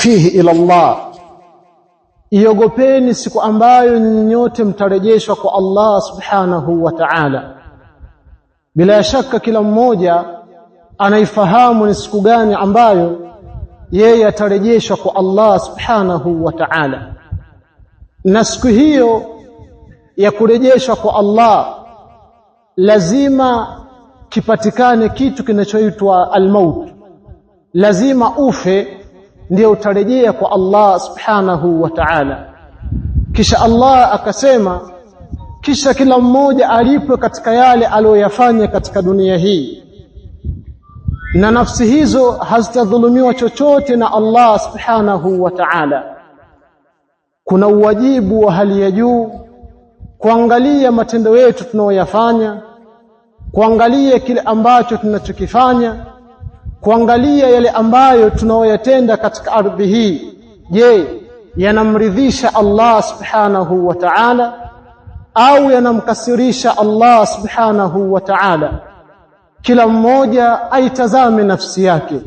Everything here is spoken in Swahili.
fihi ila Allah, iogopeni siku ambayo nyinyi nyote mtarejeshwa kwa Allah subhanahu wa ta'ala. Bila shaka kila mmoja anaifahamu ni siku gani ambayo yeye atarejeshwa kwa Allah subhanahu wa ta'ala. Na siku hiyo ya kurejeshwa kwa Allah lazima kipatikane kitu kinachoitwa al-maut. Lazima ufe ndio utarejea kwa Allah subhanahu wa ta'ala. Kisha Allah akasema, kisha kila mmoja alipwe katika yale aliyoyafanya katika dunia hii, na nafsi hizo hazitadhulumiwa chochote na Allah subhanahu wa ta'ala. Kuna uwajibu wa hali ya juu kuangalia matendo yetu tunayoyafanya, kuangalia kile ambacho tunachokifanya, kuangalia yale ambayo tunayoyatenda katika ardhi hii. Je, yanamridhisha Allah subhanahu wa ta'ala au yanamkasirisha Allah subhanahu wa ta'ala? Kila mmoja aitazame nafsi yake.